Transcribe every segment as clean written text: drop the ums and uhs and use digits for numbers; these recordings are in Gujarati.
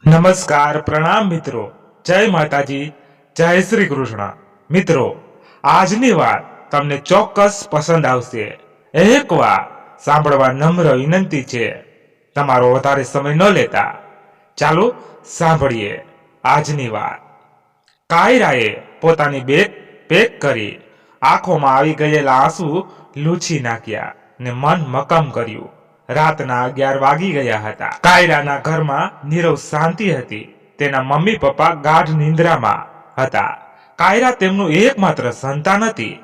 નમસ્કાર, પ્રણામ મિત્રો. જય માતાજી, જય શ્રી કૃષ્ણ. મિત્રો, આજની વાત તમને ચોક્કસ પસંદ આવશે. એક વાર સાંભળવા નમ્ર વિનંતી છે. તમારો વધારે સમય ન લેતા ચાલો સાંભળીએ આજની વાત. કાયરાએ પોતાની બેગ પેક કરી આંખોમાં આવી ગયેલા આંસુ લૂછી નાખ્યા ને મન મક્કમ કર્યું. રાતના 11 વાગી ગયા હતા. કાયરાના ઘરમાં નીરવ શાંતિ હતી. તેના મમ્મી પપ્પા ગાઢ નિંદ્રામાં હતા. કાયરા તેમનું એકમાત્ર સંતાન હતી.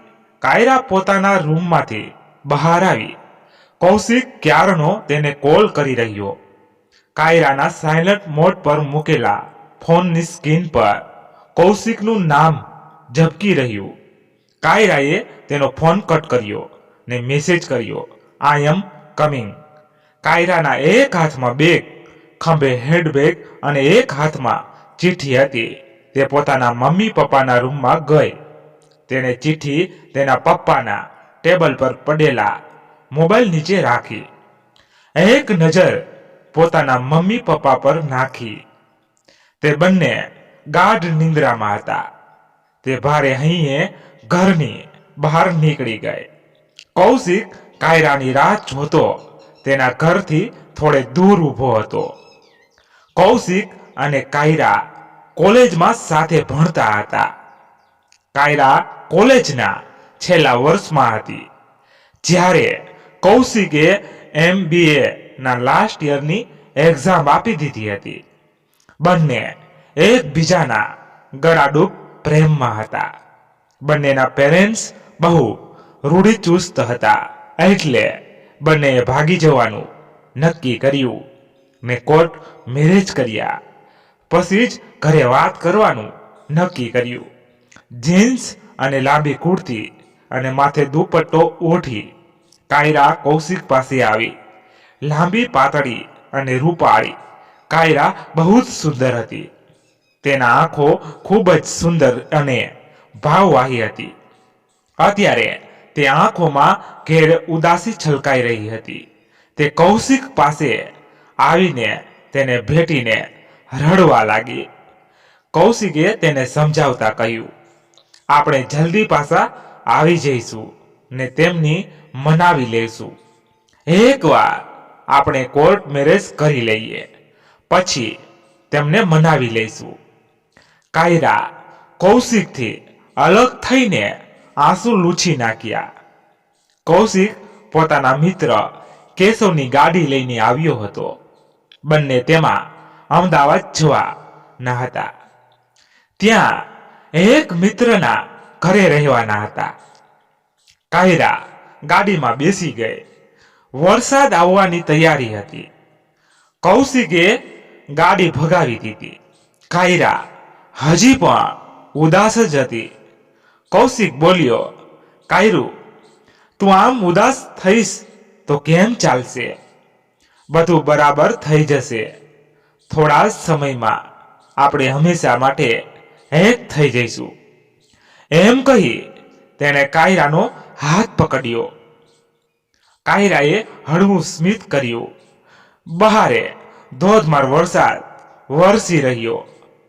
કાયરા પોતાના રૂમમાંથી બહાર આવી. કૌશિક ક્યારનો તેને કોલ કરી રહ્યો. કાયરાના સાયલન્ટ મોડ પર મૂકેલા ફોનની સ્ક્રીન પર કૌશિકનું નામ ઝબકી રહ્યું. કાયરાએ તેનો ફોન કટ કર્યો ને મેસેજ કર્યો, આઈ એમ કમિંગ. કાયરાના એક હાથમાં બેગ, ખંભે હેન્ડબેગ અને એક હાથમાં ચિઠ્ઠી હતી. તે પોતાના મમ્મી પપ્પાના રૂમમાં ગઈ. તેણે ચિઠ્ઠી તેના પપ્પાના ટેબલ પર પડેલા મોબાઈલ નીચે રાખી. એક નજર પોતાના મમ્મી પપ્પા પર નાખી. તે બંને ગાઢ નિંદ્રામાં હતા. તે ભારે હૈયે ઘરની બહાર નીકળી ગઈ. કૌશિક કાયરાની રાહ જોતો તેના ઘરથી થોડે દૂર ઊભો હતો. કૌશિક અને કાયરા કોલેજમાં સાથે ભણતા હતા. કાયરા કોલેજના છેલ્લા વર્ષમાં હતી, જ્યારે કૌશિકે MBA ના લાસ્ટ યરની એક્ઝામ આપી દીધી હતી. બંને એકબીજાના ગળાડૂબ પ્રેમમાં હતા. બંનેના પેરેન્ટ્સ બહુ રૂઢિચુસ્ત હતા, એટલે બંનેએ ભાગી જવાનું નક્કી કર્યું ને કોર્ટ મેરેજ કર્યા. પછી જ ઘરે વાત કરવાનું નક્કી કર્યું. જીન્સ અને લાંબી કુર્તી અને માથે દુપટ્ટો ઓઢી કાયરા કૌશિક પાસે આવી. લાંબી, પાતળી અને રૂપાળી કાયરા બહુ જ સુંદર હતી. તેના આંખો ખૂબ જ સુંદર અને ભાવવાહી હતી. અત્યારે તે આંખોમાં ઘેર ઉદાસી છલકાઈ રહી હતી. તે કૌશિક પાસે આવીને તેને ભેટીને રડવા લાગી. કૌશિકે તેને સમજાવતા કહ્યું, આપણે જલ્દી પાછા આવી જઈશું ને તેમની મનાવી લઈશું. એકવાર આપણે કોર્ટ મેરેજ કરી લઈએ, પછી તેમને મનાવી લઈશું. કાયરા કૌશિકથી અલગ થઈને આંસુ લૂછી નાખ્યા. કૌશિક પોતાના મિત્ર કેશવની ગાડી લઈને આવ્યો હતો. બંને તેમાં અમદાવાદ જવાના હતા. ત્યાં એક મિત્રના ઘરે રહેવાના હતા. કાયરા ગાડીમાં બેસી ગઈ. વરસાદ આવવાની તૈયારી હતી. કૌશિકે ગાડી ભગાવી દીધી. કાયરા હજી પણ ઉદાસ જ હતી. કૌશિક બોલ્યો, કાયરુ, તું આમ ઉદાસ થઈશ તો કેમ ચાલશે? બધું બરાબર થઈ જશે. થોડા સમયમાં આપણે હંમેશા માટે એક થઈ જઈશું. એમ કહી તેણે કાયરાનો હાથ પકડ્યો. કાયરાએ હળવું સ્મિત કર્યું. બહારે ધોધમાર વરસાદ વરસી રહ્યો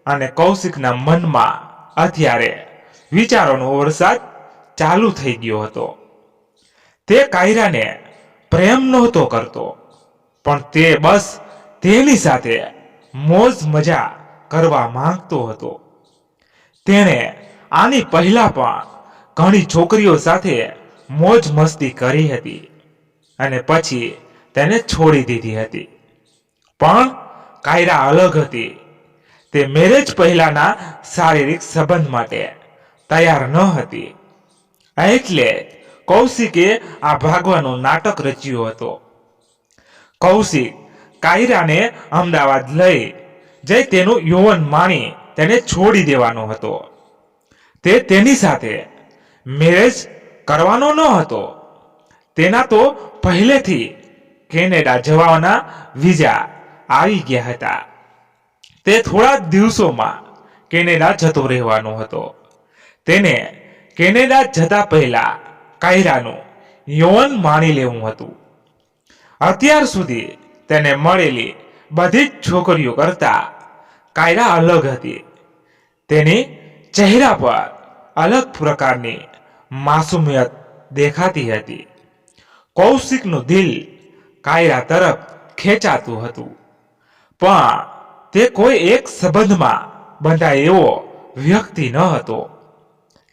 અને કૌશિકના મનમાં અત્યારે વિચારોનો વરસાદ ચાલુ થઈ ગયો હતો. તે કાયરાને પ્રેમ નહોતો કરતો, પણ તે બસ તેની સાથે મોજ મજા કરવા માંગતો હતો. તેણે આની પહેલા પણ ઘણી છોકરીઓ સાથે મોજ મસ્તી કરી હતી અને પછી તેને છોડી દીધી હતી. પણ કાયરા અલગ હતી. તે મેરેજ પહેલાના શારીરિક સંબંધ માટે તૈયાર ન હતી. એટલે કૌશિકે આ ભાગવાનું નાટક રચ્યું હતો. કૌશિક કાયરાને અમદાવાદ લઈ જઈ તેનું યૌવન માણી તેને છોડી દેવાનો હતો. તે તેની સાથે મેરેજ કરવાનો ન હતો. તેના તો પહેલેથી કેનેડા જવાના વિઝા આવી ગયા હતા. તે થોડા દિવસોમાં કેનેડા જતો રહેવાનો હતો. તેને કેનેડા જતા પહેલા કાયરાનું યૌવન માણી લેવું હતું. અત્યાર સુધી તેને મળેલી બધી જ છોકરીઓ કરતા કાયરા અલગ હતી. તેની ચહેરા પર અલગ પ્રકારની માસુમિયત દેખાતી હતી. કૌશિકનું દિલ કાયરા તરફ ખેંચાતું હતું, પણ તે કોઈ એક સંબંધમાં બંધાય એવો વ્યક્તિ ન હતો.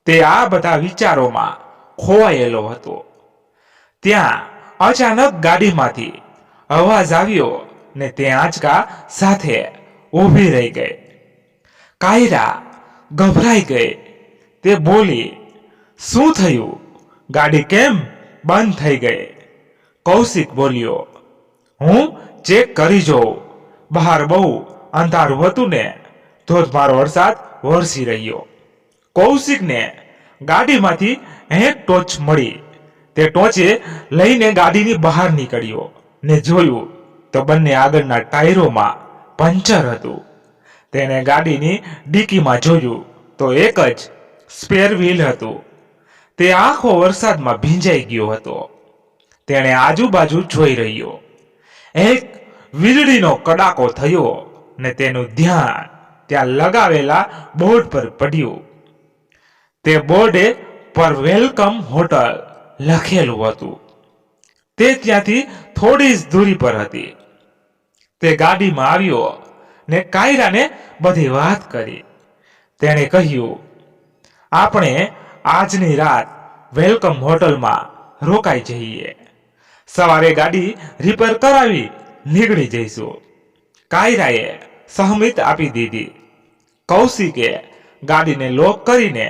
તે આ બધા વિચારોમાં ખોવાયેલો હતો. ત્યાં અચાનક ગાડીમાંથી અવાજ આવ્યો ને તે આંચકા સાથે ઊભી રહી ગઈ. કાયરા ગભરાઈ ગઈ. તે બોલી, શું થયું? ગાડી કેમ બંધ થઈ ગઈ? કૌશિક બોલ્યો, હું ચેક કરી જોઉં. બહાર બહુ અંધારું હતું ને ધોધમાર વરસાદ વરસી રહ્યો. કૌશિકને ગાડીમાંથી એક ટોર્ચ મળી. તે ટોર્ચે લઈને ગાડીની બહાર નીકળ્યો ને જોયું તો બંને આગળના ટાયરોમાં પંચર હતું. તેને ગાડીની ડિક્કીમાં જોયું તો એક જ સ્પેર વ્હીલ હતું. તે આખો વરસાદમાં ભીંજાઈ ગયો હતો. તેણે આજુબાજુ જોઈ રહ્યો. એક વીજળીનો કડાકો થયો ને તેનું ધ્યાન ત્યાં લગાવેલા બોર્ડ પર પડ્યું. તે બોર્ડે પર વેલકમ હોટલ લખેલું હતું. તે ત્યાંથી થોડી જ દૂરી પર હતી. તે ગાડીમાં આવ્યો ને કાયરાને બધી વાત કરી. તેણે કહ્યું, આપણે આજની રાત વેલકમ હોટલમાં રોકાઈ જઈએ. સવારે ગાડી રિપેર કરાવી નીકળી જઈશું. કાયરાએ સહમત આપી દીધી. કૌશિકે ગાડીને લોક કરીને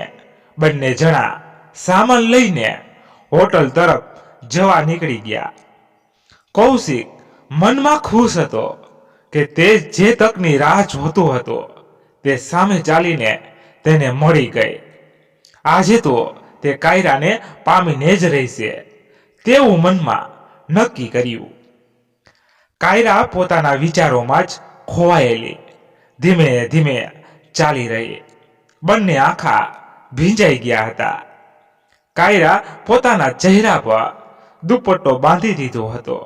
બંને જણા સામાન લઈને હોટલ તરફ જવા નીકળી ગયા. કૌશિક મનમાં ખુશ હતો કે તે જે તકની રાહ જોતો હતો તે સામે ચાલીને તેને મળી ગઈ. આજે તો તે કાયરાને પામીને જ રહેશે તેવું મનમાં નક્કી કર્યું. કાયરા પોતાના વિચારોમાં જ ખોવાયેલી ધીમે ધીમે ચાલી રહી. બંને આંખા ભીંજાઈ ગયા હતા. કાયરા પોતાના ચહેરા પર દુપટ્ટો બાંધી દીધો હતો.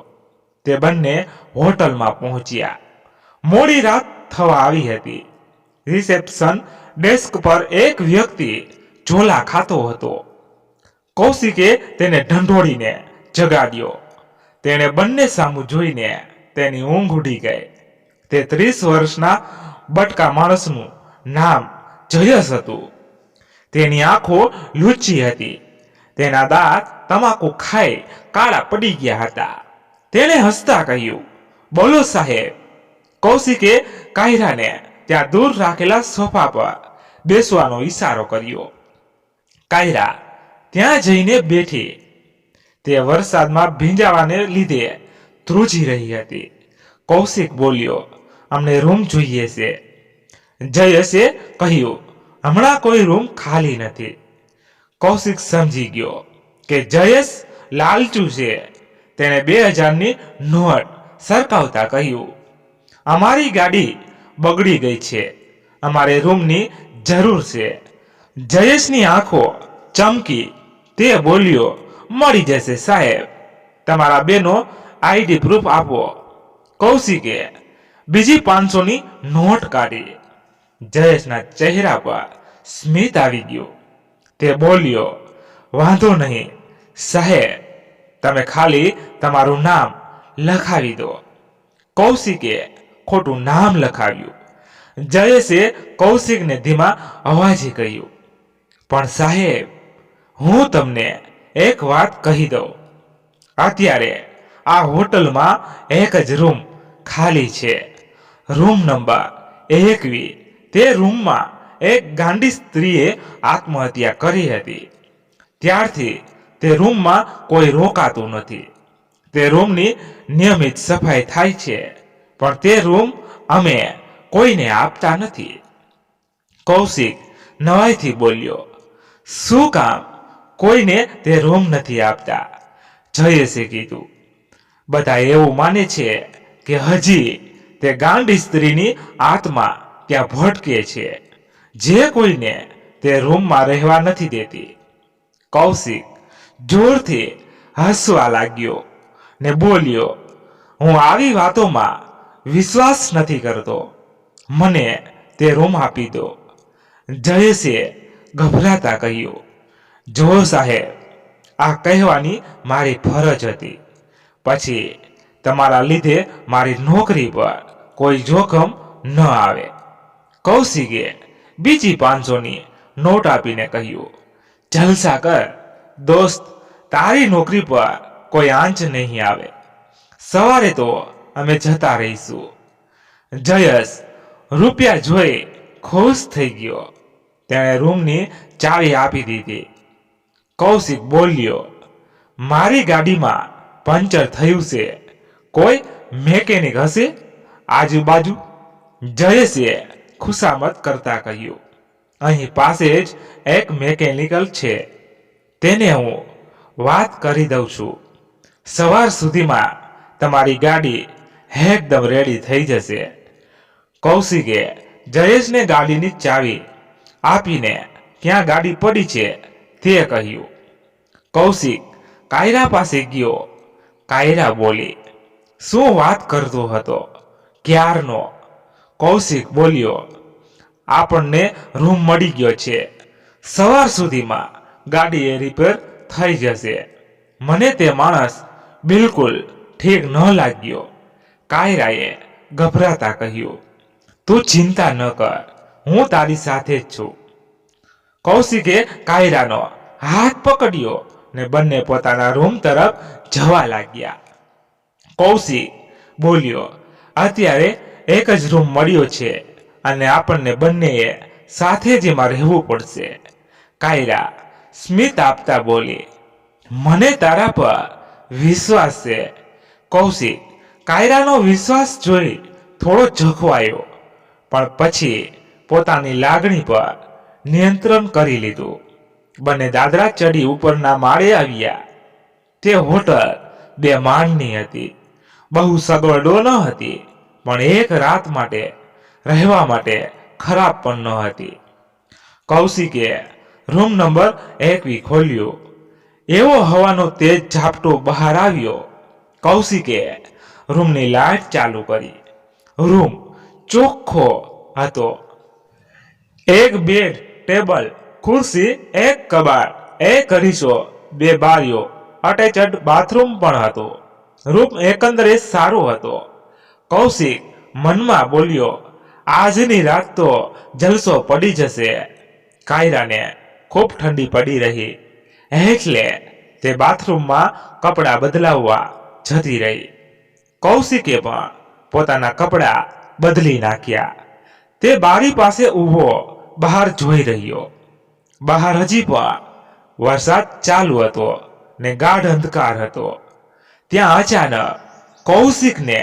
તે બંને હોટલમાં પહોંચ્યા. મોડી રાત થવા આવી હતી. રિસેપ્શન ડેસ્ક પર એક વ્યક્તિ ઝોલા ખાતો હતો. કૌશિકે તેને ઢંઢોળીને જગાડ્યો. તેણે બંને સામું જોઈને તેની ઊંઘ ઉડી ગઈ. તે 30 વર્ષના બટકા માણસનું નામ જયસ હતું. તેની આંખો લૂછી હતી. તેના દાંત તમાકુ ખાઈ કાળા પડી ગયા હતા. તેણે હસતા કહ્યું, બોલો સાહેબ. કૌશિકે કાયરાને ત્યાં દૂર રાખેલા સોફા પર બેસવાનો ઈશારો કર્યો. કાયરા ત્યાં જઈને બેઠી. તે વરસાદમાં ભીંજાવાને લીધે ધ્રુજી રહી હતી. કૌશિક બોલ્યો, અમને રૂમ જોઈએ છે. જયેશે કહ્યું, હમણાં કોઈ રૂમ ખાલી નથી. કૌશિક સમજી ગયો કે જયેશ લાલચુ છે. તેણે 2000ની નોટ સરકાવતા કહ્યું, અમારી ગાડી બગડી ગઈ છે. અમારે રૂમની જરૂર છે. જયેશની આંખો ચમકી. તે બોલ્યો, મળી જશે સાહેબ. તમારા બેનો આઈડી પ્રૂફ આપો. કૌશિકે બીજી 500ની નોટ કાઢી. જયેશના ચહેરા પર સ્મિત આવી ગયું. તે બોલ્યો, વાંધો નહીં સાહેબ, તમે ખાલી તમારું નામ લખાવી દો. કૌશિકે ખોટું નામ લખાવ્યું. જયેશે કૌશિકને ધીમા અવાજે કહ્યું, પણ સાહેબ, હું તમને એક વાત કહી દઉં. અત્યારે આ હોટલમાં એક જ રૂમ ખાલી છે. Room number 21. તે રૂમમાં એક ગાંડી સ્ત્રીએ આત્મહત્યા કરી હતી. ત્યારથી તે રૂમમાં કોઈ રોકાતું નથી. તે રૂમની નિયમિત સફાઈ થાય છે, પણ તે રૂમ અમે કોઈને આપતા નથી. કૌશિક નવાઈથી બોલ્યો, શું કામ કોઈને તે રૂમ નથી આપતા? જયેશે કીધું, બધા એવું માને છે કે હજી તે ગાંડી સ્ત્રીની આત્મા ત્યાં ભટકે છે, જે કોઈને તે રૂમમાં રહેવા નથી દેતી. કૌશિક જોરથી હસવા લાગ્યો ને બોલ્યો, હું આવી વાતોમાં વિશ્વાસ નથી કરતો. મને તે રૂમ આપી દો. જયેશે ગભરાતા કહ્યું, જો સાહેબ, આ કહેવાની મારી ફરજ હતી. પછી તમારા લીધે મારી નોકરી પર કોઈ જોખમ ન આવે. કૌશિકે બીજી 500ની નોટ આપીને કહ્યું, જલસા કર દોસ્ત, તારી નોકરી પર કોઈ આંચ નહીં આવે. સવારે તો અમે જતા રહીશું. જયેશ રૂપિયા જોઈ ખુશ થઈ ગયો. તેણે રૂમની ચાવી આપી દીધી. કૌશિક બોલ્યો, મારી ગાડીમાં પંચર થયું છે, કોઈ મેકેનિક હશે આજુબાજુ? જયેશે ખુશામત કરતા કહ્યું, અહીં પાસે જ એક મેકેનિકલ છે, તેને હું વાત કરી દઉં છું. સવાર સુધીમાં તમારી ગાડી એકદમ રેડી થઈ જશે. કૌશિકે જયેશને ગાડીની ચાવી આપીને ક્યાં ગાડી પડી છે તે કહ્યું. કૌશિક કાયરા પાસે ગયો. કાયરા બોલી, શું વાત કરતો હતો ક્યારનો? કૌશિક બોલ્યો, આપણને રૂમ મળી ગયો છે, સવાર સુધીમાં ગાડી એ રિપેર થઈ જશે. મને તે માણસ બિલકુલ ઠીક ન લાગ્યો. કાયરાએ ગભરાતા કહ્યું, તું ચિંતા ન કર, હું તારી સાથે જ છું. કૌશિકે કાયરાનો હાથ પકડ્યો ને બંને પોતાના રૂમ તરફ જવા લાગ્યા. કૌશિક બોલ્યો, અત્યારે એક જ રૂમ મળ્યો છે અને આપણને બંનેએ સાથે જ એમાં રહેવું પડશે. કાયરા સ્મિત આપતા બોલી, મને તારા પર વિશ્વાસ છે. કૌશિક કાયરાનો વિશ્વાસ જોઈ થોડો ઝખવાયો, પણ પછી પોતાની લાગણી પર નિયંત્રણ કરી લીધું. બંને દાદરા ચડી ઉપરના માળે આવ્યા. તે હોટલ 2 માળની હતી. બહુ સગવડો ન હતી, પણ એક રાત માટે રહેવા માટે ખરાબ પણ ન હતી. કૌશિકે રૂમ નંબર 21 ખોલ્યો. એવો હવાનો તેજ ઝાપટો બહાર આવ્યો. કૌશિકે રૂમની લાઇટ ચાલુ કરી. રૂમ ચોખ્ખો હતો. એક બેડ, ટેબલ, ખુરશી, એક કબાટ, એક અરીસો, 2 બારીઓ, અટેચડ બાથરૂમ પણ હતો. રૂમ એકંદરે સારો હતો. કૌશિક મનમાં બોલ્યો, આજની રાત તો જલસો પડી જશે. કાયરાને ખૂબ ઠંડી પડી રહી, એટલે તે બાથરૂમમાં કપડાં બદલાવવા જતી રહી. કૌશિકે પણ પોતાના કપડાં બદલી નાખ્યા. તે બારી પાસે ઊભો બહાર જોઈ રહ્યો. બહાર હજી પણ વરસાદ ચાલુ હતો ને ગાઢ અંધકાર હતો. ત્યાં અચાનક કૌશિકને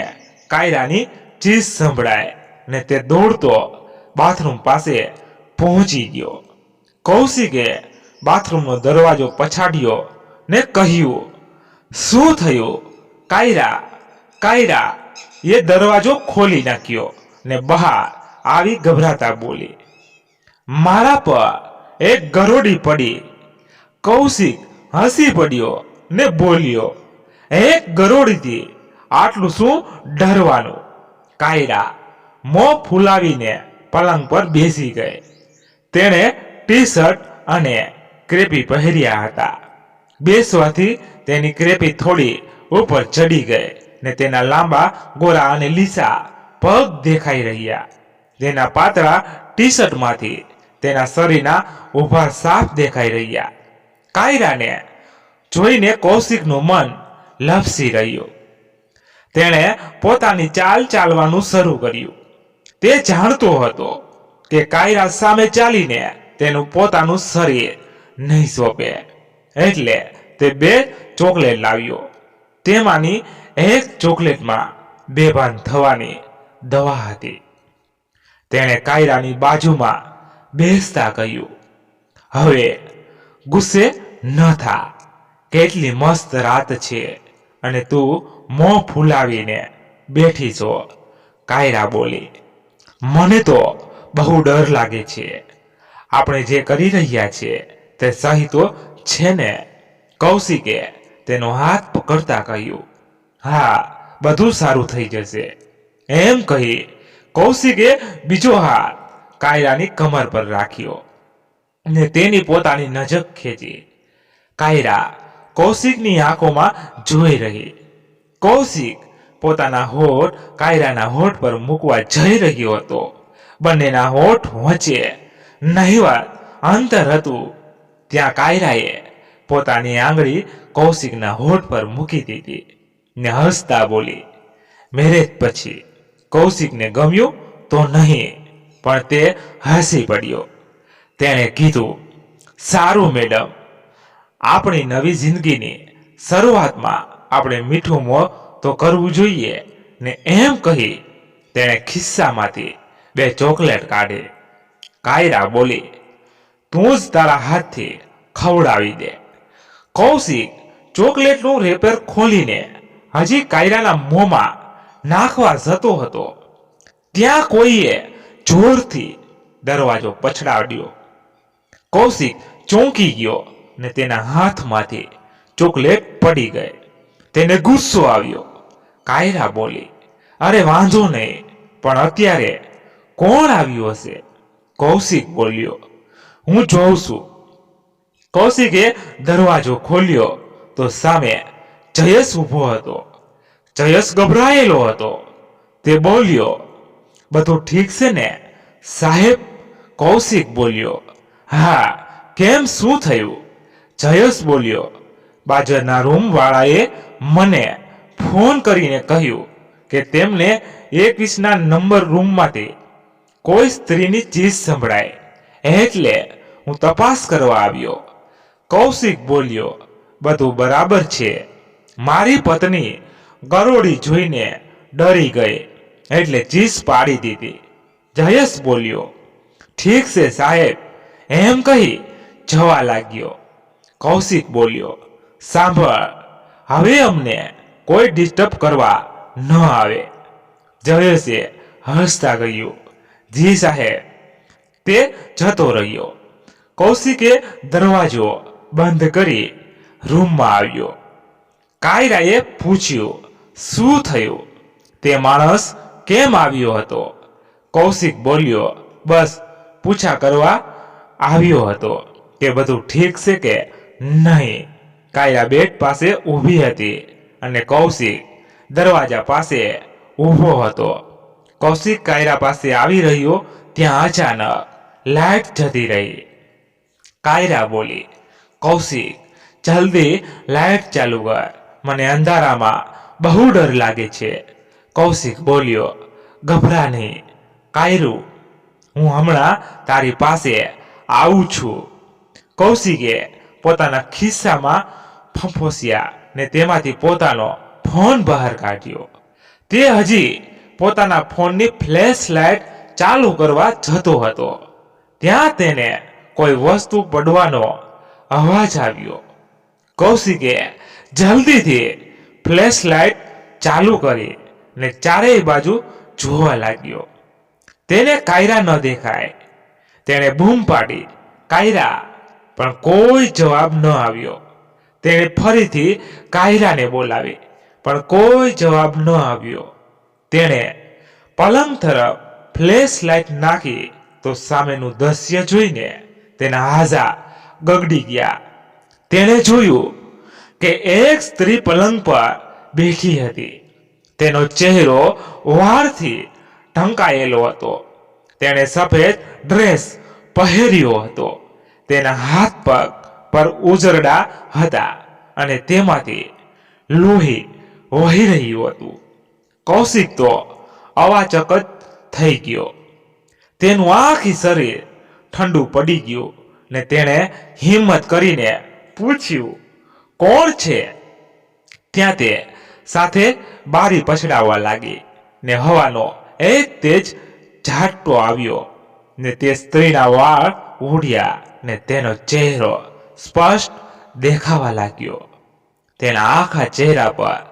કાયરાની ચીસ સંભળાય ને તે દોડતો બાથરૂમ પાસે પહોંચી ગયો. કૌશિકે બાથરૂમનો દરવાજો પછાડ્યો ને કહ્યું, શું થયું? કાયરા, કાયરા એ દરવાજો ખોલી નાખ્યો ને બહાર આવી ગભરાતા બોલી, મારા પર એક ગરોડી પડી. કૌશિક હસી પડ્યો ને બોલ્યો, એક ગરોડીથી આટલું શું ડરવાનું? કાયરા મોં ફૂલાવીને પલંગ પર બેસી ગઈ. તેણે ટી શર્ટ અને ક્રેપી પહેર્યા હતા. બેસવાથી તેની ક્રેપી થોડી ઉપર ચડી ગઈ ને તેના લાંબા ગોરા અને લીસા પગ દેખાઈ રહ્યા. તેના પાતળા ટી શર્ટમાંથી તેના શરીરના ઉભા સાફ દેખાઈ રહ્યા. કાયરાને જોઈને કૌશિકનું મન લપસી રહ્યું. તેણે પોતાની ચાલ ચાલવાનું શરૂ કર્યું. તે જાણતો હતો કે કાયરા સામે ચાલીને તેનું પોતાનું શરીર નહીં સોંપે, એટલે તે 2 ચોકલેટ લાવ્યો. તેમાંની એક ચોકલેટમાં બેભાન થવાની દવા હતી. તેણે કાયરાની બાજુમાં બેસતા કહ્યું, હવે ગુસ્સે ન થા. કેટલી મસ્ત રાત છે અને તું મોં ફૂલાવીને બેઠી છો. કાયરા બોલી, મને તો બહુ ડર લાગે છે. આપણે જે કરી રહ્યા છીએ તે સહી તો છે ને? કૌશિકે તેનો હાથ પકડતા કહ્યું, હા, બધું સારું થઈ જશે. એમ કહી કૌશિકે બીજો હાથ કાયરાની કમર પર રાખ્યો ને તેની પોતાની નજર ખેંચી. કાયરા કૌશિકની આંખોમાં જોઈ રહી. કૌશિક પોતાના હોઠ કાયરાના હોઠ પર મૂકવા જઈ રહ્યો હતો. બંનેના હોઠ વચ્ચે નહીવત અંતર હતું. ત્યાં કાયરાએ પોતાની આંગળી કૌશિકના હોઠ પર મૂકી દીધી ને હસતા બોલી. મેરેજ પછી કૌશિકને ગમ્યું તો નહીં, પણ તે હસી પડ્યો. તેણે કીધું, સારું મેડમ, આપણી નવી જિંદગીની શરૂઆતમાં આપણે મીઠું મોં તો કરવું જોઈએ ને એમ કહી તેણે ખિસ્સામાંથી 2 ચોકલેટ કાઢી. કાયરા બોલી, તું જ તારા હાથથી ખવડાવી દે. કૌશિક ચોકલેટનું રેપર ખોલીને હજી કાયરાના મોંમાં નાખવા જતો હતો ત્યાં કોઈએ જોરથી દરવાજો પછડાડ્યો. કૌશિક ચોંકી ગયો ને તેના હાથમાંથી ચોકલેટ પડી ગઈ. તેને ગુસ્સો આવ્યો. કાયરા બોલી, અરે વાંધો નહીં, પણ અત્યારે કોણ આવ્યું હશે? કૌશિક બોલ્યો, હું જોઉં છું. કૌશિકે દરવાજો ખોલ્યો તો સામે જયેશ ઊભો હતો. જયેશ ગભરાયેલો હતો. તે બોલ્યો, બધું ઠીક છે ને સાહેબ? કૌશિક બોલ્યો, હા, કેમ, શું થયું? જયેશ બોલ્યો, બાજુના રૂમ વાળાએ મને ફોન કરીને કહ્યું કે તેમને 21ના નંબર રૂમમાંથી કોઈ સ્ત્રીની ચીસ સંભળાય, એટલે હું તપાસ કરવા આવ્યો. કૌશિક બોલ્યો, બધું બરાબર છે. મારી પત્ની ગરોળી જોઈને ડરી ગઈ એટલે ચીસ પાડી દીધી. જયેશ બોલ્યો, ઠીક છે સાહેબ, એમ કહી જવા લાગ્યો. કૌશિક બોલ્યો, સાંભળ, હવે અમને કોઈ ડિસ્ટર્બ કરવા ન આવે. જયેશે હસતા કહ્યું, જી સાહેબ. તે જતો રહ્યો. કૌશિકે દરવાજો બંધ કરી રૂમમાં આવ્યો. કાયરાએ પૂછ્યું, શું થયું? તે માણસ કેમ આવ્યો હતો? કૌશિક બોલ્યો, બસ પૂછા કરવા આવ્યો હતો કે બધું ઠીક છે કે નહીં. કાયરા બેડ પાસે ઊભી હતી અને કૌશિક દરવાજા પાસે ઊભો હતો. કૌશિક કાયરા પાસે આવી રહ્યો ત્યાં અચાનક લાઈટ જતી રહી. કાયરા બોલી, કૌશિક, જલ્દી લાઈટ ચાલુ કર, મને અંધારામાં બહુ ડર લાગે છે. કૌશિક બોલ્યો, ગભરા નહીં કાયરું, હું હમણાં તારી પાસે આવું છું. કૌશિકે પોતાના ખિસ્સામાં ફંફોસ્યા ને તેમાંથી પોતાનો ફોન બહાર કાઢ્યો. તે હજી પોતાના ફોનની ફ્લેશ લાઇટ ચાલુ કરવા જતો હતો ત્યાં તેને કોઈ વસ્તુ પડવાનો અવાજ આવ્યો. કૌશિકે જલ્દીથી ફ્લેશ લાઇટ ચાલુ કરી ને ચારેય બાજુ જોવા લાગ્યો. તેને કાયરા ન દેખાય. તેણે બૂમ પાડી, કાયરા, પણ કોઈ જવાબ ન આવ્યો. તેણે ફરીથી કાયરાને બોલાવી, પણ કોઈ જવાબ ન આવ્યો. તેણે પલંગ તરફ ફ્લેશ લાઇટ નાખી તો સામેનું દ્રશ્ય જોઈને તેના હાજા ગગડી ગયા. તેણે જોયું કે એક સ્ત્રી પલંગ પર બેઠી હતી. તેનો ચહેરો વાળથી ઢંકાયેલો હતો. તેણે સફેદ ડ્રેસ પહેર્યો હતો. તેના હાથ પગ પર ઉજરડા હતા અને તેમાંથી લોહી વહી રહ્યું હતું. કૌશિક તો અવાચક જ થઈ ગયો. તેનું આખી શરીર ઠંડુ પડી ગયું ને તેણે હિંમત કરીને પૂછ્યું, કોણ છે? ત્યાં તે સાથે બારી પછડાવવા લાગી ને હવાનો એક તેજ ઝાટકો આવ્યો ને તે સ્ત્રીના વાળ ઉડ્યા ને તેનો ચહેરો સ્પષ્ટ દેખાવા લાગ્યો. તેના આખા ચહેરા પર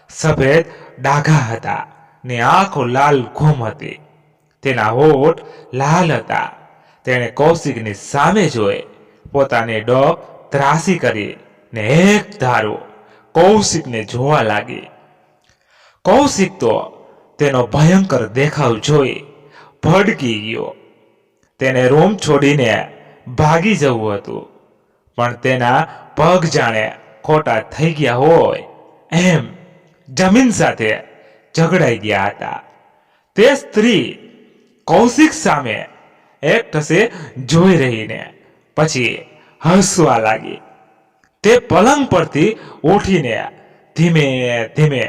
સફેદ ડાઘા હતા ને આંખો લાલ ઘૂમ હતી. તેના હોઠ લાલ હતા. તેણે કૌશિકની સામે જોઈ પોતાની ડોક ત્રાસી કરી ને એક ધારો કૌશિકને જોવા લાગી. કૌશિક તો તેનો ભયંકર દેખાવ જોઈ ભડકી ગયો. તેને રૂમ છોડીને ભાગી જવું હતું, પણ તેના પગ જાણે ખોટા થઈ ગયા હોય એમ જમીન સાથે ઝઘડાઈ ગયા હતા. તે સ્ત્રી કૌશિક સામે એકટસે જોઈ રહીને પછી હસવા લાગી. તે પલંગ પરથી ઉઠીને ધીમે ધીમે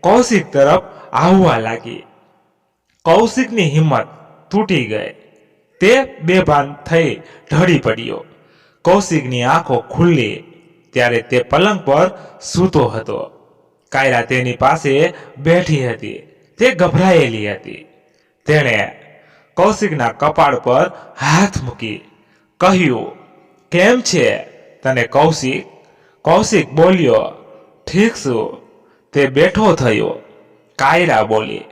કૌશિક તરફ આવવા લાગી. કૌશિકની હિંમત તૂટી ગઈ. તે બેભાન થઈ ઢળી પડ્યો. કૌશિકની આંખો ખુલ્લી ત્યારે તે પલંગ પર સૂતો હતો. કાયરા તેની પાસે બેઠી હતી. તે ગભરાયેલી હતી. તેણે કૌશિકના કપાળ પર હાથ મૂકી કહ્યું, કેમ છે તને કૌશિક? કૌશિક બોલ્યો, ઠીક છું. તે બેઠો થયો. કાયરા બોલી,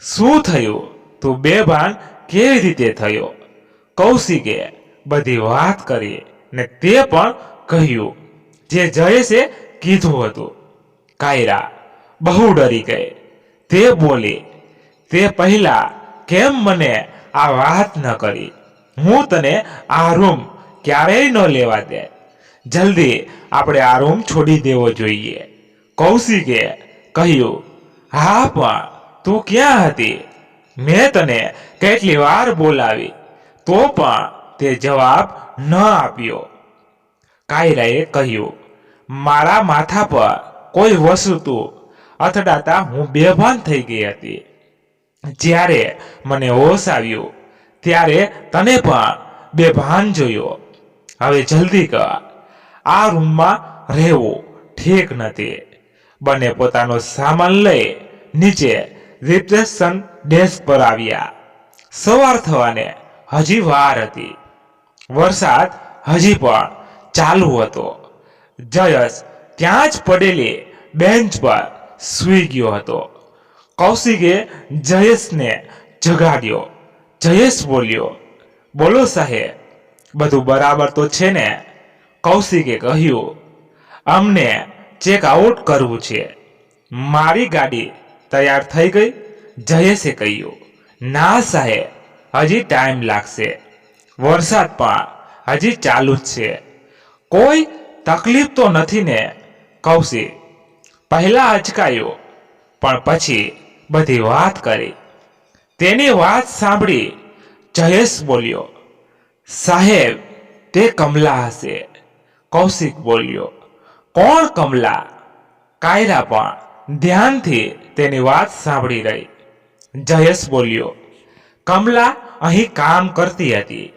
શું થયું? તું બેભાન કેવી રીતે થયો? કૌશિકે બધી વાત કરી ને તે પણ કહ્યું જે જયેશે કીધું હતું. કાયરા બહુ ડરી ગઈ. તે બોલી, તે પહેલા કેમ મને આ વાત ન કરી? હું તને આ રૂમ ક્યારેય ન લેવા દે. જલ્દી આપણે આ રૂમ છોડી દેવો જોઈએ. કૌશિકે કહ્યું, હા પણ તું ક્યાં હતી? મેં તને કેટલી વાર બોલાવી તો પણ તે જવાબ ન આપ્યો. કાયરાએ કહ્યું, મારા માથા પર કોઈ વસ્તુ અથડાતા હું બેભાન થઈ ગઈ હતી. જ્યારે મને હોશ આવ્યું ત્યારે તને પણ બેભાન જોયો. હવે જલ્દી કર, આ રૂમમાં રહેવું ઠીક નથી. બંને પોતાનો સામાન લઈ નીચે રિસેપ્શન ડેસ્ક પર આવ્યા. સવાર થવાને હજી વાર હતી. વરસાદ હજી પણ ચાલુ હતો. જયેશ ત્યાં જ પડેલી બેન્ચ પર સૂઈ ગયો હતો. કૌશિકે જયેશને જગાડ્યો. જયેશ બોલ્યો, બોલો સાહેબ, બધું બરાબર તો છે ને? કૌશિકે કહ્યું, અમને ચેકઆઉટ કરવું છે. મારી ગાડી તૈયાર થઈ ગઈ? જયેશે કહ્યું, ના સાહેબ, હજી ટાઈમ લાગશે. વરસાદ પણ હજી ચાલુ જ છે. કોઈ તકલીફ તો નથી ને? કૌશિક પહેલા અચકાયો પણ પછી બધી વાત કરી. તેની વાત સાંભળી જયેશ બોલ્યો, સાહેબ, તે કમલા હશે. કૌશિક બોલ્યો, કોણ કમલા? કાયરા પણ ધ્યાનથી તેની વાત સાંભળી રહી. જયેશ બોલ્યો, કમલા અહીં કામ કરતી હતી.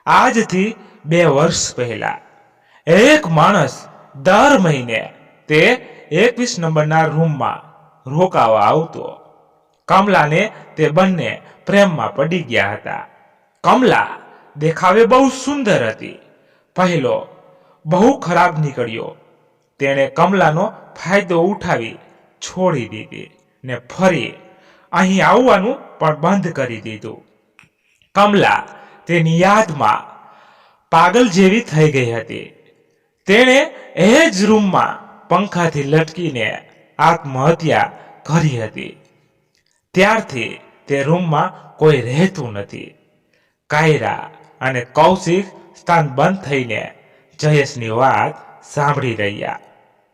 આજથી 2 વર્ષ પહેલા એક માણસ દર મહિને તે 21 નંબરના રૂમમાં રોકાવા આવતો. કમલાને તે બંને પ્રેમમાં પડી ગયા હતા. કમલા દેખાવે બહુ સુંદર હતી. પહેલો બહુ ખરાબ નીકળ્યો. તેણે કમલાનો ફાયદો ઉઠાવી છોડી દીધી ને ફરી અહીં આવવાનું પણ બંધ કરી દીધું. કમલા તેની યાદમાં પાગલ જેવી થઈ ગઈ હતી. તેણે એ જ રૂમમાં પંખાથી લટકીને આત્મહત્યા કરી હતી. ત્યારથી તે રૂમમાં કોઈ રહેતું નથી. કાયરા અને કૌશિક સ્થાન બંધ થઈને જયેશની વાત સાંભળી રહ્યા.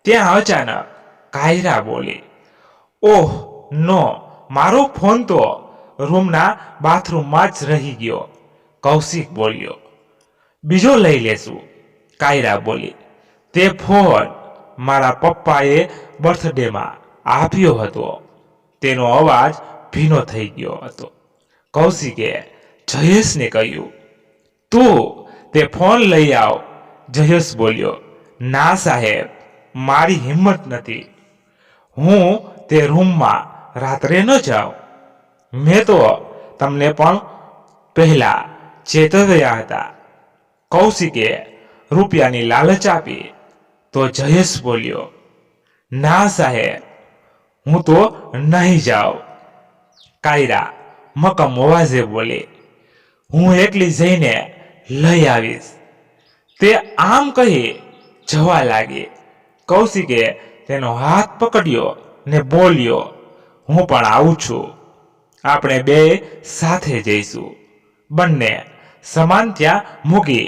ત્યાં અચાનક કાયરા બોલી, ઓહ નો, મારો ફોન તો રૂમના બાથરૂમમાં જ રહી ગયો. કૌશિક બોલ્યો, બીજો લઈ લેશું. કાયરા બોલી, તે ફોન મારા પપ્પાએ બર્થડેમાં આપ્યો હતો. તેનો અવાજ ભીનો થઈ ગયો હતો. કૌશિકે જયેશને કહ્યું, તું તે ફોન લઈ આવ. જયેશ બોલ્યો, ના સાહેબ, મારી હિંમત નથી. હું તે રૂમમાં રાત્રે ન જાઉં. મેં તો તમને પણ પહેલા ચેતવ્યા હતા. કૌશિકે રૂપિયાની લાલચ આપી તો જયેશ બોલ્યો, ના સાહેબ, હું તો નહીં જાઉં. કાયરા મક્કમ અવાજે બોલી, હું એકલી જઈને લઈ આવીશ. તે આમ કહી જવા લાગી. કૌશિકે તેનો હાથ પકડ્યો ને બોલ્યો, હું પણ આવું છું. આપણે બે સાથે જઈશું. બંને સામાન ત્યાં મૂકી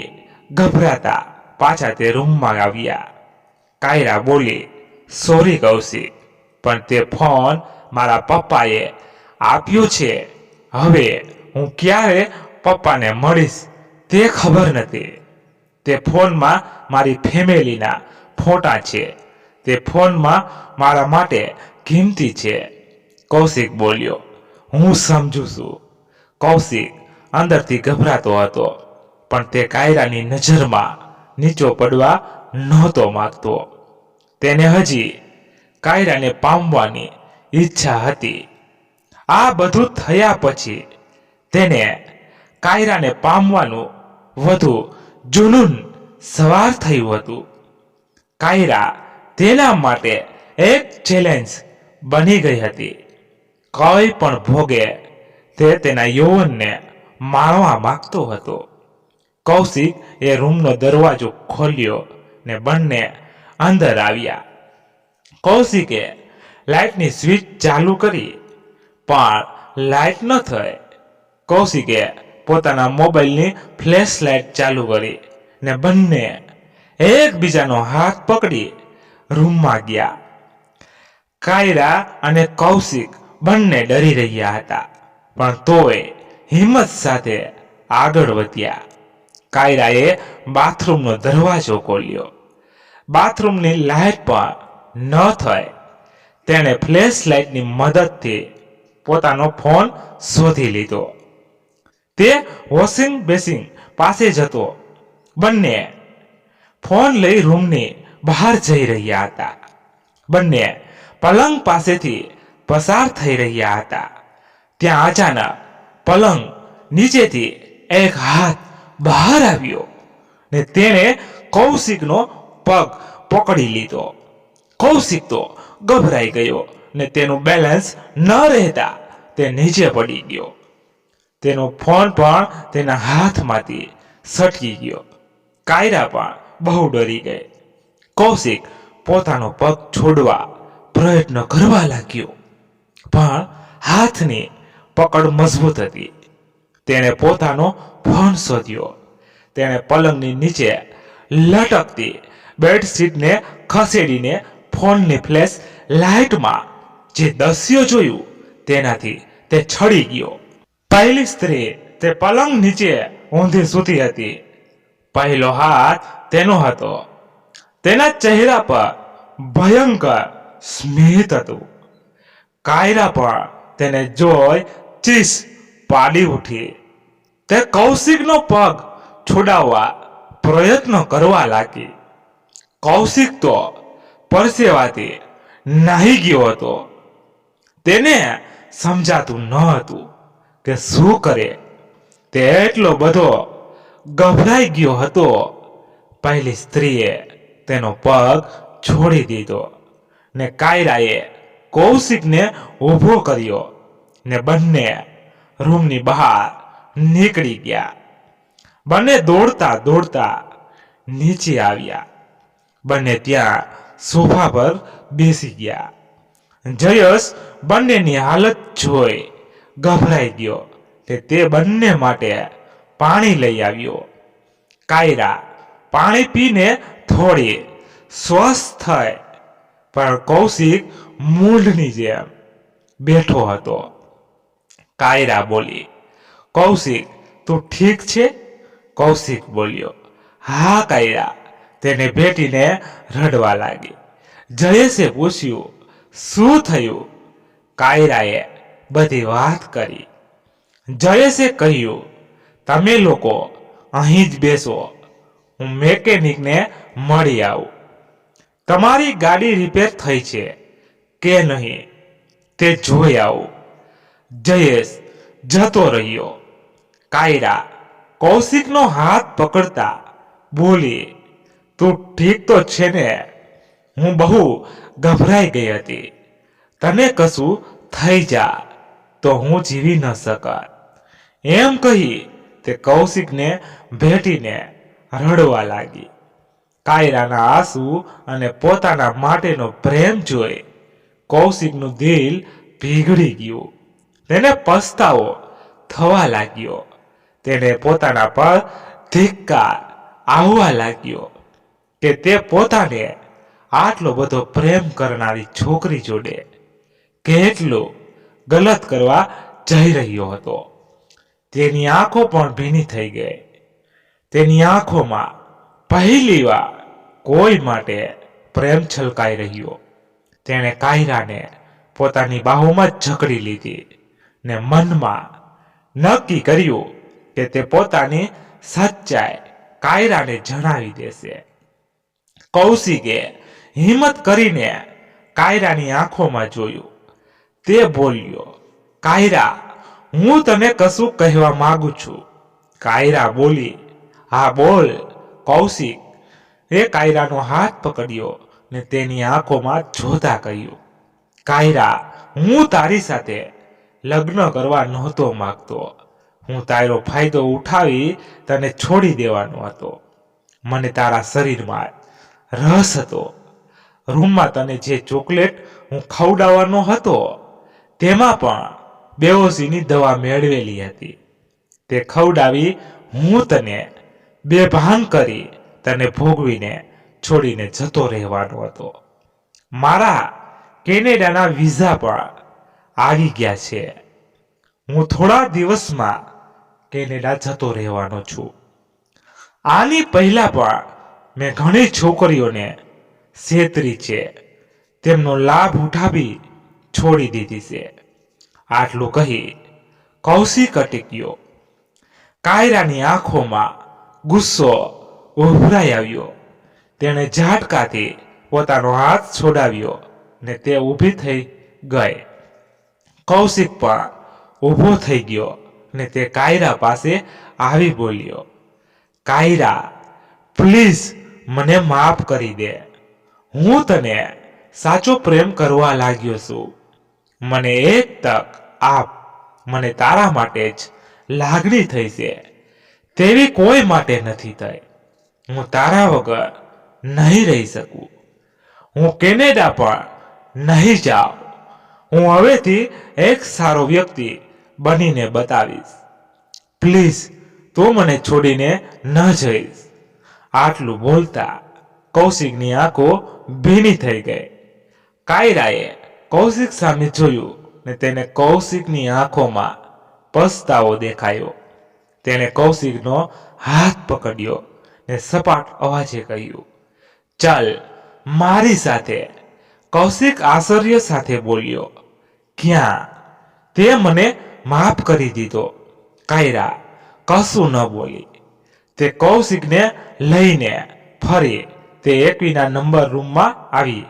ગભરાતા પાછા તે રૂમમાં આવ્યા. કાયરા બોલી, સોરી કૌશિક, પણ તે ફોન મારા પપ્પાએ આપ્યો છે. હવે હું ક્યારે પપ્પાને મળીશ તે ખબર નથી. તે ફોનમાં મારી ફેમિલીના ફોટા છે. તે ફોનમાં મારા માટે કિંમતી છે. કૌશિક બોલ્યો. હું સમજુ છું. કૌશિક અંદરથી ગભરાતો હતો, પણ તે કાયરાની નજરમાં નીચો પડવા નહોતો માંગતો. તેને હજી કાયરાને પામવાની ઈચ્છા હતી. આ બધું થયા પછી તેને કાયરાને પામવાનું વધુ જુનૂન સવાર થયું હતું. કાયરા તેના માટે એક ચેલેન્જ બની ગઈ હતી. કોઈ પણ ભોગે તે તેના યૌવનને માણવા માંગતો હતો. કૌશિક એ રૂમનો દરવાજો ખોલ્યો ને બંને અંદર આવ્યા. કૌશિકે લાઇટની સ્વિચ ચાલુ કરી, પણ લાઇટ ન થઈ. કૌશિકે પોતાના મોબાઈલની ફ્લેશ લાઇટ ચાલુ કરી ને બંને એકબીજાનો હાથ પકડી રૂમમાં ગયા. કાયરા અને કૌશિક બંને ડરી રહ્યા હતા, પણ તોય હિંમત સાથે આગળ વધ્યા. કાયરાએ બાથરૂમનો દરવાજો ખોલ્યો. બાથરૂમની લાઇટ પણ ન થઈ. તેણે ફ્લેશ લાઇટની મદદથી પોતાનો ફોન શોધી લીધો. તે વોશિંગ બેસિન પાસે જતો. બંને ફોન લઈ રૂમની બહાર જઈ રહ્યા હતા. બંને પલંગ પાસેથી પસાર થઈ રહ્યા હતા. ત્યાં અચાનક પલંગ નીચેથી એક હાથ બહાર આવ્યો ને તેણે કૌશિકનો પગ પકડી લીધો. કૌશિક તો ગભરાઈ ગયો ને તેનું બેલેન્સ ન રહેતા તે નીચે પડી ગયો. તેનો ફોન પણ તેના હાથમાંથી સટકી ગયો. કાયરા પણ બહુ ડરી ગઈ. કૌશિક પોતાનો પગ છોડવા પ્રયત્ન કરવા લાગ્યો, પણ હાથની પકડ મજબૂત હતી. તેણે પોતાનો ફોન શોધ્યો. તેણે પલંગની નીચે લટકતી બેડશીટને ખસેડીને ફોનની ફ્લેશ લાઇટમાં જે દૃશ્ય જોયું તેનાથી તે છળી ગયો. પહેલી સ્ત્રી તે પલંગ નીચે ઊંધી સૂતી હતી. પહેલો હાથ તેનો હતો. તેના ચહેરા પર ભયંકર સ્મિત હતું. કાયરા પણ તેને જોઈ ચીસ પાડી ઉઠી. તે કૌશિકનો પગ છોડાવવા પ્રયત્ન કરવા લાગી. કૌશિક તો પરસેવાથી નાહી ગયો હતો. તેને સમજાતું ન હતું કે શું કરે. તે એટલો બધો ગભરાઈ ગયો હતો. પહેલી સ્ત્રીએ તેનો પગ છોડી દીધો ને કાયરાએ કૌશિકને ઊભો કર્યો ને બંને રૂમની બહાર નીકળી ગયા. બંને દોડતા દોડતા નીચે આવ્યા. બંને ત્યાં સોફા પર બેસી ગયા. જયેશ બંનેની હાલત જોઈ ગભરાઈ ગયો કે તે બંને માટે પાણી લઈ આવ્યો. કાયરા પાણી પીને થોડી સ્વસ્થ થઈ, પણ કૌશિક મૂળની જેમ બેઠો હતો. કાયરા બોલી, કૌશિક તું ઠીક છે? કૌશિક બોલ્યો, હા કાયરા. તેને ભેટીને રડવા લાગી. જયેશે પૂછ્યું, શું થયું? કાયરાએ બધી વાત કરી. જયેશે કહ્યું, તમે લોકો અહીં જ બેસો, હું મેકેનિકને મળી આવું. તમારી ગાડી રિપેર થઈ છે કે નહીં તે જોઈ આવું. જયેશ જતો રહ્યો. કાયરા કૌશિકનો હાથ પકડતા બોલી, તું ઠીક તો છે ને? હું બહુ ગભરાઈ ગઈ હતી. તને કશું થઈ જા તો હું જીવી ન શકત. એમ કહી તે કૌશિકને ભેટીને રડવા લાગી. કાયરાના આંસુ અને પોતાના માટેનો પ્રેમ જોઈ કૌશિકનું દિલ પીગળી ગયું. તેને પસ્તાવો થવા લાગ્યો. તેને પોતાના પર ધિક્કાર આવવા લાગ્યો કે તે પોતાને આટલો બધો પ્રેમ કરનારી છોકરી જોડે કેટલું ગલત કરવા જઈ રહ્યો હતો. તેની આંખો પણ ભીની થઈ ગઈ. તેની આંખોમાં પહેલી વાર કોઈ માટે પ્રેમ છલકાઈ રહ્યો. તેણે કાયરાને પોતાની બાહોમાં જકડી લીધી ને મનમાં નક્કી કર્યું કે તે પોતાની સચ્ચાઈ કાયરાને જણાવી દેશે. કૌશિકે હિંમત કરીને કાયરાની આંખોમાં જોયું. તે બોલ્યો, કાયરા, હું તને કશું કહેવા માંગુ છું. કાયરા બોલી, હા બોલ. કૌશિક એ કાયરાનો હાથ પકડ્યો ને તેની આંખોમાં જોતા કહ્યું, કાયરા, હું તારી સાથે લગ્ન કરવા નહોતો માંગતો. હું તારો ફાયદો ઉઠાવી તને છોડી દેવાનો હતો. મને તારા શરીરમાં રસ હતો. રૂમમાં તને જે ચોકલેટ હું ખવડાવવાનો હતો તેમાં પણ બેહોશીની દવા મેળવેલી હતી. તે ખવડાવી હું તને બેભાન કરી તને ભોગવીને છોડીને જતો રહેવાનો હતો. મારા કેનેડાના વિઝા પણ આવી ગયા છે. હું થોડા દિવસમાં કેનેડા જતો રહેવાનો છું. આની પહેલા પણ મેં ઘણી છોકરીઓને છેતરી છે. તેમનો લાભ ઉઠાવી છોડી દીધી છે. આટલું કહી કૌશિક અટક્યો. કાયરાની આંખોમાં ગુસ્સો ઉભરાઈ આવ્યો. તેણે ઝાટકાથી પોતાનો હાથ છોડાવ્યો ને તે ઊભી થઈ ગઈ. કૌશિક પણ ઊભો થઈ ગયો ને તે કાયરા પાસે આવી બોલ્યો, કાયરા, પ્લીઝ મને માફ કરી દે. હું તને સાચો પ્રેમ કરવા લાગ્યો છું. મને એક તક આપ. મને તારા માટે જ લાગણી થઈ છે, તેવી કોઈ માટે નથી થઈ. હું તારા વગર નહીં રહી શકું. હું કેનેડા પણ નહીં જાઉં. હું હવેથી એક સારો વ્યક્તિ બનીને બતાવીશ. પ્લીઝ તું મને છોડીને ન જઈશ. આટલું બોલતા કૌશિકની આંખો ભીની થઈ ગઈ. કાયરાએ કૌશિક સામે જોયું ને તેને કૌશિકની આંખોમાં પસ્તાવો દેખાયો. તેણે કૌશિકનો હાથ પકડ્યો ને સપાટ અવાજે કહ્યું, ચાલ મારી સાથે. કૌશિક આશ્ચર્ય સાથે બોલ્યો, ક્યાં? તે મને માફ કરી દીધો. કાયરા કશું ન બોલી. તે કૌશિકને લઈને ફરી તે એકવીના નંબર રૂમમાં આવી.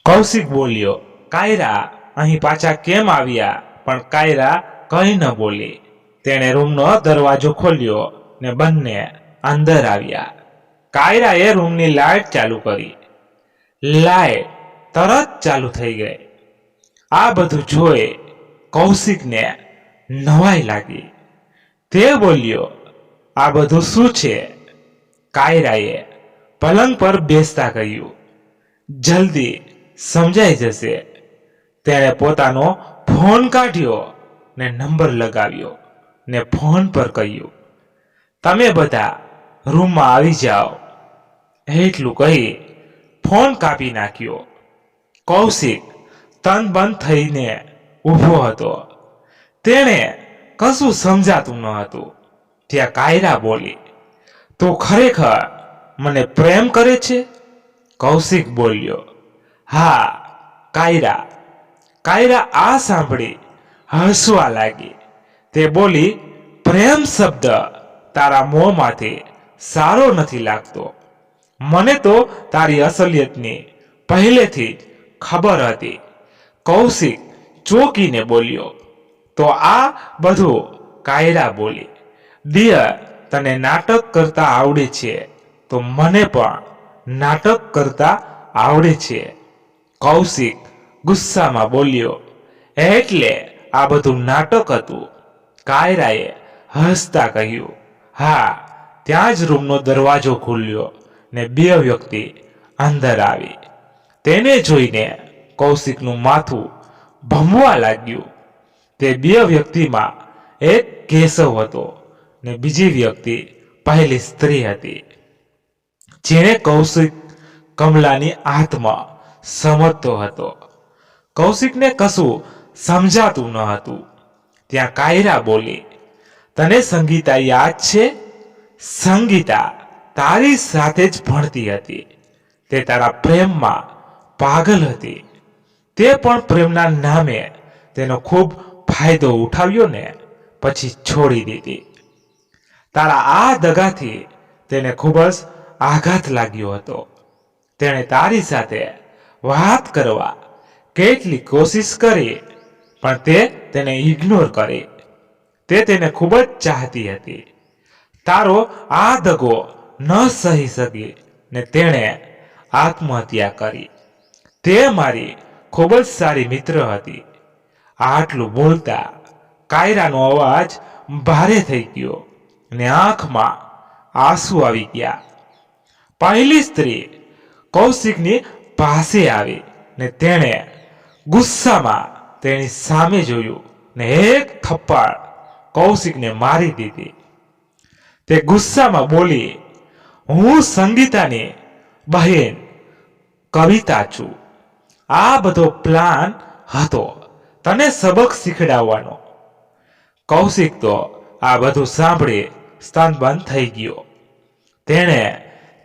કૌશિક બોલ્યો, કાયરા, અહીં પાછા કેમ આવ્યા? પણ કાયરા કંઈ ન બોલી. તેણે રૂમનો દરવાજો ખોલ્યો ને બંને અંદર આવ્યા. કાયરાએ રૂમની લાઇટ ચાલુ કરી. લાઇટ તરત ચાલુ થઈ ગઈ. આ બધું જોઈ કૌશિકને નવાઈ લાગી. તે બોલ્યો, આ બધું શું છે? કાયરાએ પલંગ પર બેસતા કહ્યું, જલ્દી સમજાઈ જશે. તેણે પોતાનો ફોન કાઢ્યો ને નંબર લગાવ્યો ને ફોન પર કહ્યું, તમે બધા રૂમમાં આવી જાઓ. એટલું કહી ફોન કાપી નાખ્યો. કૌશિક તનબંધ થઈને ઊભો હતો. તેણે કશું સમજાતું ન હતું. ત્યાં કાયરા બોલી, તું ખરેખર મને પ્રેમ કરે છે? કૌશિક બોલ્યો, હા. કાયરા કાયરા આ સાંભળી હસવા લાગી. તે બોલી, પ્રેમ શબ્દ તારા મોંમાંથી સારો નથી લાગતો. મને તો તારી અસલિયતની પહેલેથી જ ખબર હતી. કૌશિક ચોંકીને બોલ્યો, તો આ બધું? કાયરા બોલી, ડિયર, તને નાટક કરતા આવડે છે તો મને પણ નાટક કરતા આવડે છે. કૌશિક ગુસ્સામાં બોલ્યો, એટલે આ બધું નાટક હતું? કાયરાએ હસતા કહ્યું, હા. ત્યાં જ રૂમનો દરવાજો ખુલ્યો ને બે વ્યક્તિ અંદર આવી. તેને જોઈને કૌશિકનું માથું ભમવા લાગ્યું. તે બે વ્યક્તિમાં એક કેશવ હતો ને બીજી વ્યક્તિ પહેલી સ્ત્રી હતી, જેને કૌશિક કમલાની આત્મા સમજતો હતો. કૌશિકને કશું સમજાતું ન હતું. ત્યાં કાયરા બોલી, તને સંગીતા યાદ છે? સંગીતા તારી સાથે જ ભણતી હતી. તે તારા પ્રેમમાં પાગલ હતી. તે પણ પ્રેમના નામે તેનો ખૂબ ફાયદો ઉઠાવ્યો ને પછી છોડી દીધી. તારા આ દગાથી તેને ખૂબ જ આઘાત લાગ્યો હતો. તેણે તારી સાથે વાત કરવા કેટલી કોશિશ કરી, પણ તે તેને ઇગ્નોર કરી. તે તેને ખૂબ જ ચાહતી હતી. તારો આ દગો ન સહી શકી ને તેણે આત્મહત્યા કરી. તે મારી ખૂબ જ સારી મિત્ર હતી. આટલું બોલતા કાયરાનો અવાજ ભારે થઈ ગયો ને આંખમાં આંસુ આવી ગયા. પહેલી સ્ત્રી કૌશિકની પાસે આવી ને તેણે ગુસ્સામાં તેની સામે જોયું ને એક થપ્પડ કૌશિકને મારી દીધી. તે ગુસ્સામાં બોલી, હું સંગીતાની બહેન કવિતા છું. આ બધો પ્લાન હતો તને સબક શીખડાવવાનો. કૌશિક તો આ બધું સાંભળી સ્તનબંધ થઈ ગયો. તેણે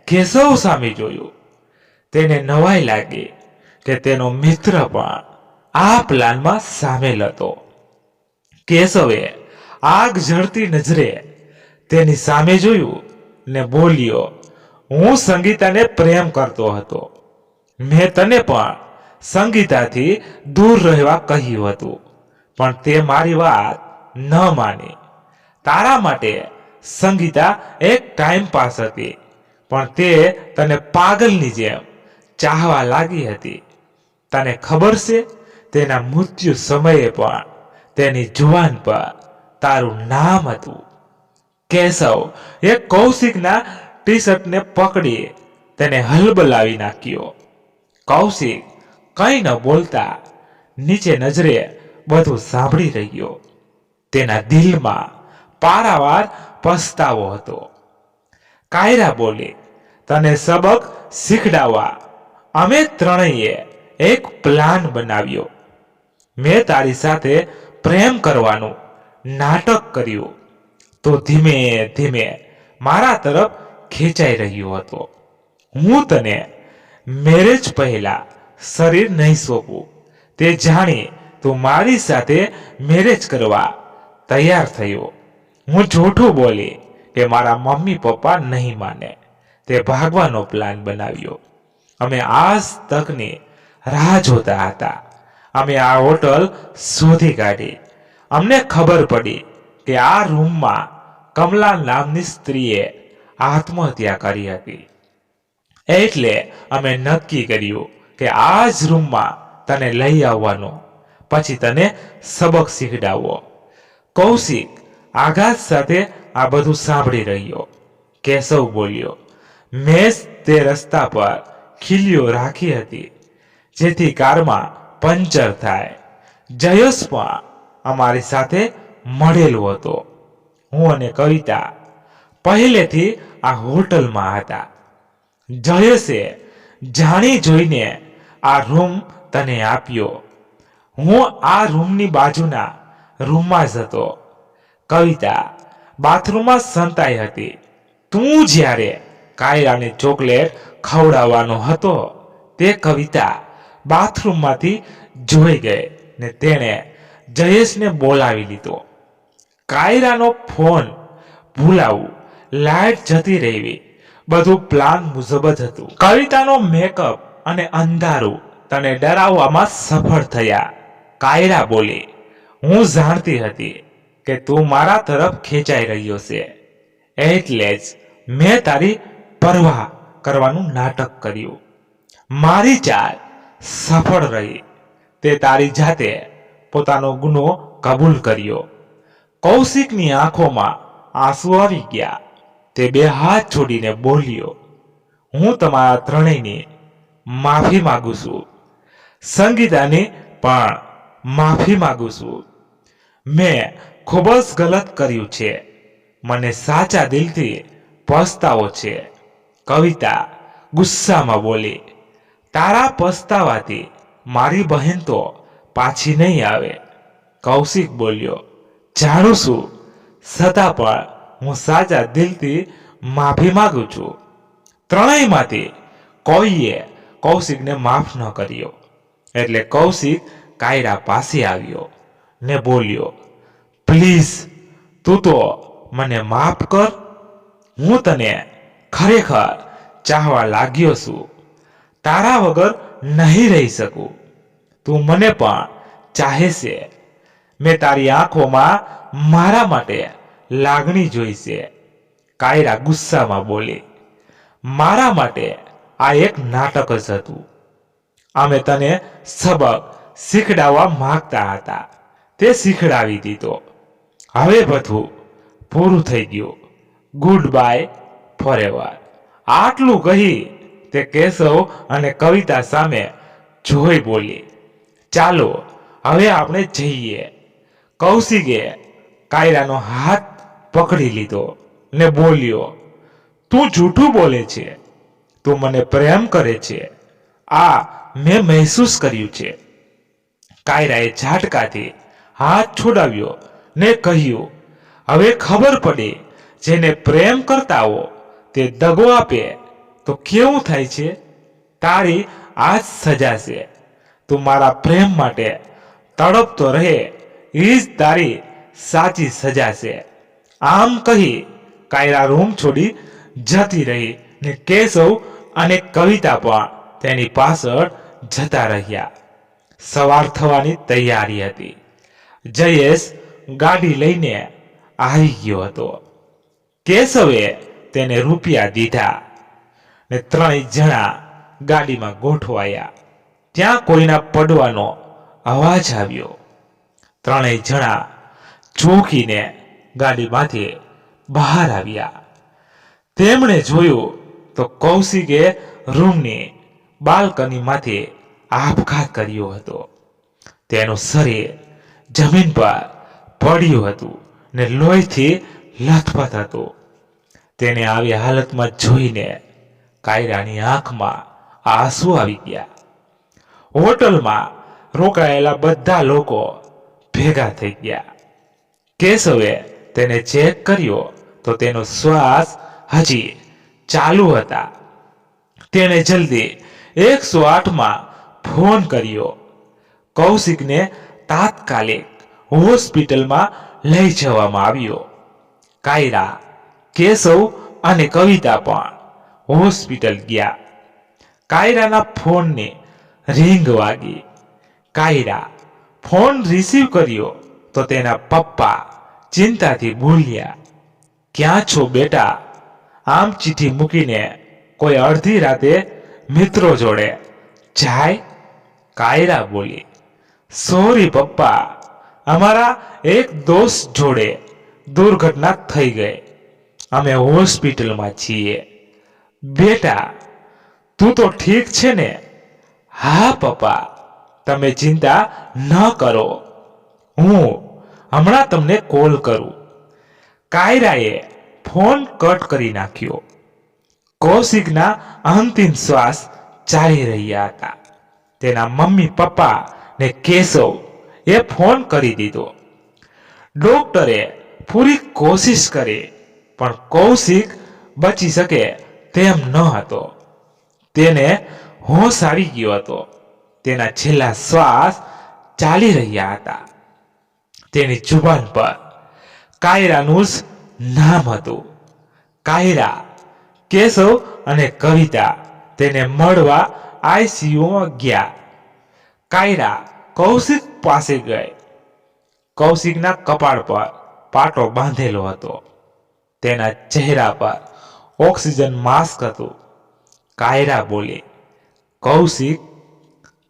કેશવ સામે જોયું. તેને નવાઈ લાગી કે તેનો મિત્ર પણ આ પ્લાનમાં સામેલ હતો. કેશવે આગ ઝરતી નજરે તેની સામે જોયું ને બોલ્યો, હું સંગીતાને પ્રેમ કરતો હતો. મેં તને પણ સંગીતાથી દૂર રહેવા કહ્યું હતું, પણ તે મારી વાત ન માની. તારા માટે સંગીતા એક ટાઈમ પાસ હતી, પણ તે તને પાગલની જેમ ચાહવા લાગી હતી. તને ખબર છે, તેના મૃત્યુ સમયે પણ તેની જુબાન પર તારું નામ હતું. કેશવ એ કૌશિકના ટી શર્ટને પકડી તેને હલબલાવી નાખ્યો. કૌશિક કંઈ ન બોલતા નીચે નજરે બધું સાંભળી રહ્યો. તેના દિલમાં પારાવાર પસ્તાવો હતો. કાયરા બોલી, તને સબક શીખડાવવા અમે ત્રણેય એક પ્લાન બનાવ્યો. મેં તારી સાથે પ્રેમ કરવાનું નાટક કર્યું. તો ધીમે ધીમે મારા તરફ ખેંચાઈ રહ્યો હતો. હું તને મેરેજ પહેલા શરીર નહીં સોંપું તે જાણી તું મારી સાથે મેરેજ કરવા તૈયાર થયો. હું જૂઠું બોલી કે મારા મમ્મી પપ્પા નહીં માને. તે ભાગવાનો પ્લાન બનાવ્યો. અમે આજ તકની રાહ જોતા હતા. અમે આ હોટલ શોધી કાઢી. અમને ખબર પડી કે આ રૂમમાં કમલા નામની સ્ત્રીએ આત્મહત્યા કરી હતી. એટલે અમે નક્કી કર્યું કે આ જ રૂમમાં તને લઈ આવવાનો, પછી તને સબક શીખડાવો. કૌશિક આઘાત સાથે આ બધું સાંભળી રહ્યો. કેશવ બોલ્યો, મેં તે રસ્તા પર ખીલીઓ રાખી હતી જેથી કારમાં પંચર થાય. જયેશ પણ અમારી સાથે મળેલો હતો. હું અને કવિતા પહેલેથી આ હોટલમાં હતા. જયેશે જાણી જોઈને આ રૂમ તને આપ્યો. હું આ રૂમની બાજુના રૂમમાં જ હતો. કવિતા બાથરૂમમાં સંતાઈ હતી. તું જ્યારે કાયરાને ચોકલેટ ખવડાવવાનો હતો તે કવિતા બાથરૂમમાંથી જોઈ ગઈ ને તેણે જયેશને બોલાવી લીધો. કાયરાનો ફોન ભૂલાવું, લાઈટ જતી રહેવી, બધું પ્લાન મુજબ જ હતું. કવિતાનો મેકઅપ અને અંધારું તને ડરાવવામાં સફળ થયા. કાયરા બોલી, હું જાણતી હતી કે તું મારા તરફ ખેંચાઈ રહ્યો છે, એટલે જ મેં તારી પરવા કરવાનું નાટક કર્યું. મારી ચાલ સફળ રહી. તે તારી જાતે પોતાનો ગુનો કબૂલ કર્યો. કૌશિકની આંખોમાં આંસુ આવી ગયા. તે બે હાથ જોડીને બોલ્યો, હું તમારા ત્રણેયની માફી માંગુ છું. સંગીતાની પણ માફી માંગુ છું. મેં ખૂબ જ ગલત કર્યું છે. મને સાચા દિલથી પસ્તાવો છે. કવિતા ગુસ્સામાં બોલી, તારા પસ્તાવાથી મારી બહેન તો પાછી નહીં આવે. કૌશિક બોલ્યો, જાણું છું, છતાં પણ હું સાચા દિલથી માફી માંગુ છું. ત્રણેયમાંથી કોઈએ કૌશિકને માફ ન કર્યો. એટલે કૌશિક કાયરા પાસે આવ્યો ને બોલ્યો, પ્લીઝ તું તો મને માફ કર. હું તને ખરેખર ચાહવા લાગ્યો છું. તારા વગર નહીં રહી શકું. તું મને પણ ચાહે છે. મેં તારી આંખોમાં મારા માટે લાગણી જોઈ છે. કાયરા ગુસ્સામાં બોલી, મારા માટે આ એક નાટક જ હતું. અમે તને સબક શીખડાવવા માંગતા હતા, તે શીખડાવી દીધો. હવે બધું પૂરું થઈ ગયું. Good bye forever. આટલું કહી તે કેશવ અને કવિતા સામે જોઈ બોલી, ચાલો હવે આપણે જઈએ. કૌશિકે કાયરાનો હાથ પકડી લીધો ને બોલ્યો, તું જૂઠું બોલે છે. તું મને પ્રેમ કરે છે. આ મેં મહેસૂસ કર્યું છે. કાયરાએ ઝાટકાથી હાથ છોડાવ્યો ને કહ્યું, હવે ખબર પડે, જેને પ્રેમ કરતા હો તે દગો આપે તો કેવું થાય છે. તારી આ જ સજા છે. તું મારા પ્રેમ માટે તડપતો રહે એ જ તારી સાચી સજા છે. આમ કહી કાયરા રૂમ છોડી જતી રહી ને કેશવ અને કવિતા પણ તેની પાછળ જતા રહ્યા. સવાર થવાની તૈયારી હતી. જયેશ ગાડી લઈને આવી ગયો હતો. કેશવે તેને રૂપિયા દીધા ને ત્રણેય જણા ગાડીમાં ગોઠવાયા. ત્યાં કોઈના પડવાનો અવાજ આવ્યો. ત્રણેય જણા ચોંકીને ગાડીમાંથી બહાર આવ્યા. તેમણે જોયું તો કૌશિકે રૂમની બાલ્કનીમાંથી આપઘાત કર્યો હતો. તેનું શરીર જમીન પર પડ્યું હતું ને લોહીથી લથપથ હતું. તેને આવી હાલતમાં જોઈને કાયરાની આંખમાં આંસુ આવી ગયા. હોટલમાં રોકાયેલા બધા લોકો ભેગા થઈ ગયા. કેશવે તેને ચેક કર્યો તો તેનો શ્વાસ હજી ચાલુ હતા. તેણે જલ્દી 108માં ફોન કર્યો. કૌશિકને તાત્કાલિક હોસ્પિટલમાં લઈ જવામાં આવ્યો. કાયરા, કેશવ અને કવિતા પણ હોસ્પિટલ ગયા. કાયરાના ફોનની રિંગ વાગી. કાયરા ફોન રિસીવ કર્યો તો તેના પપ્પા ચિંતાથી બોલ્યા, ક્યાં છો બેટા? આમ ચિઠ્ઠી મૂકીને કોઈ અડધી રાતે મિત્રો જોડે જાય? કાયરા બોલી, સોરી પપ્પા, અમારા એક દોસ્ત જોડે દુર્ઘટના થઈ ગઈ. અમે હોસ્પિટલમાં છીએ. બેટા તું તો ઠીક છે ને? હા પપ્પા, તમે ચિંતા ન કરો, હું હમણાં તમને કોલ કરું. કાયરાએ ફોન કટ કરી નાખ્યો. કૌશિકના અંતિમ શ્વાસ ચાલી રહ્યા હતા. તેના મમ્મી પપ્પા ને કેશવ એ ફોન કરી દીધો. ડોક્ટરે પૂરી કોશિશ કરી પણ કૌશિક બચી શકે તેમ ન હતો. તેને હોશ આવી ગયો હતો. તેના છેલ્લા શ્વાસ ચાલી રહ્યા હતા. તેની જુબાન પર કાયરાનું જ નામ હતું. કાયરા, કેશવ અને કવિતા તેને મળવા આઈસીયુમાં ગયા. કાયરા કૌશિક પાસે ગઈ. કૌશિકના કપાળ પર પાટો બાંધેલો હતો. તેના ચહેરા પર ઓક્સિજન માસ્ક હતું. કાયરા બોલી,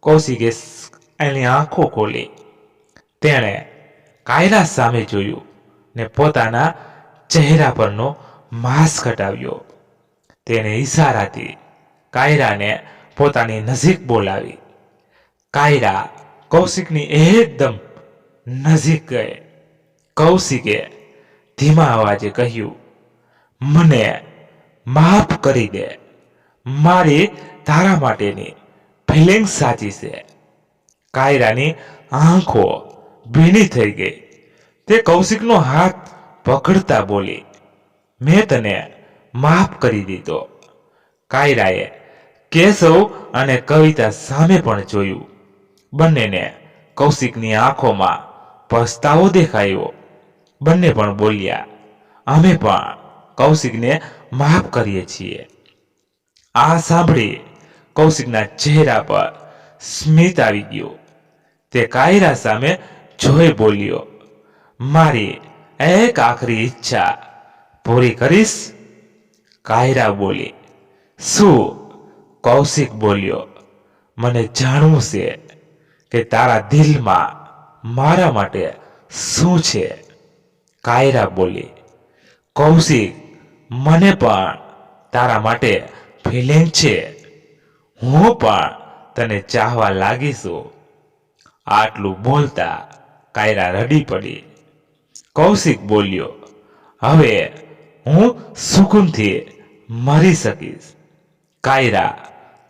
કૌશિકે એની આંખો ખોલી. તેણે કાયરા સામે જોયું ને પોતાના ચહેરા પરનો માસ્ક હટાવ્યો. તેને ઈશારાથી કાયરાને પોતાની નજીક બોલાવી. કાયરા કૌશિકની એકદમ નજીક ગઈ. કૌશિકે ધીમા અવાજે કહ્યું, મને માફ કરી દે. મારી તારા માટેની ફિલિંગ્સ સાચી છે. કાયરાની આંખો ભીની થઈ ગઈ. તે કૌશિકનો હાથ પકડતા બોલી, મેં તને માફ કરી દીધો. કાયરાએ કેશવ અને કવિતા સામે પણ જોયું. બંનેને કૌશિકની આંખોમાં પસ્તાવો દેખાયો. બંને પણ બોલ્યા, અમે પણ કૌશિકને માફ કરીએ છીએ. આ સાંભળી કૌશિકના ચહેરા પર સ્મિત આવી ગયું. તે કાયરા સામે જોઈ બોલ્યો, મારી એક આખરી ઈચ્છા પૂરી કરીશ? કાયરા બોલી, શું? કૌશિક બોલ્યો, મને જાણવું છે કે તારા દિલમાં મારા માટે શું છે. કાયરા બોલી, કૌશિક, મને પણ તારા માટે ફિલિંગ છે. હું પણ તને ચાહવા લાગી છું. આટલું બોલતા કાયરા રડી પડી. કૌશિક બોલ્યો, હવે હું સુકૂનથી મરી શકીશ. કાયરા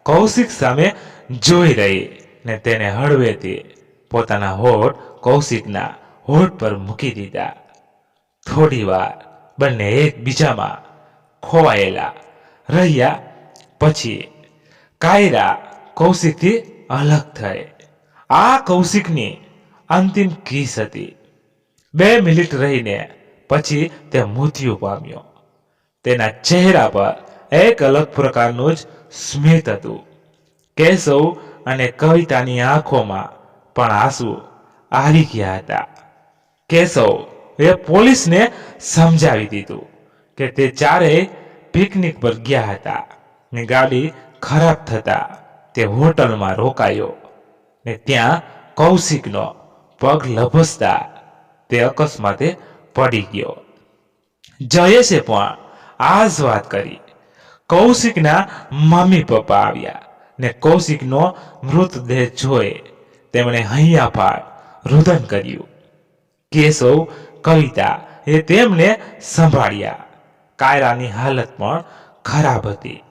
કૌશિક સામે જોઈ રહી ને તેને હળવેથી પોતાના હોઠ કૌશિકના હોઠ પર મૂકી દીધા. થોડી વાર બંને એકબીજામાં ખોવાયેલા રહ્યા. પછી કાયરા કૌશિકથી અલગ થઈ. આ કૌશિકની અંતિમ કિસ હતી. 2 મિનિટ રહીને પછી તે મૃત્યુ પામ્યો. તેના ચહેરા પર એક અલગ પ્રકારનું જ સ્મિત હતું. કેશવ અને કવિતાની આંખોમાં પણ આંસુ આવી ગયા હતા. કેશવ એ પોલીસને સમજાવી દીધું કે તે ચારેય પિકનિક પર ગયા હતા ને ગાડી ખરાબ થતા તે હોટલમાં રોકાયો ને ત્યાં કૌશિકનો પગ લપસતા તે અકસ્માતે પડી ગયો. જયેશે પણ આ જ વાત કરી. કૌશિકના મમ્મી પપ્પા આવ્યા ને કૌશિકનો મૃતદેહ જોઈ તેમણે હૈયાફાટ રુદન કર્યું. કેશવ, કવિતા એ તેમને સંભાળ્યા. કાયરાની હાલત પણ ખરાબ હતી.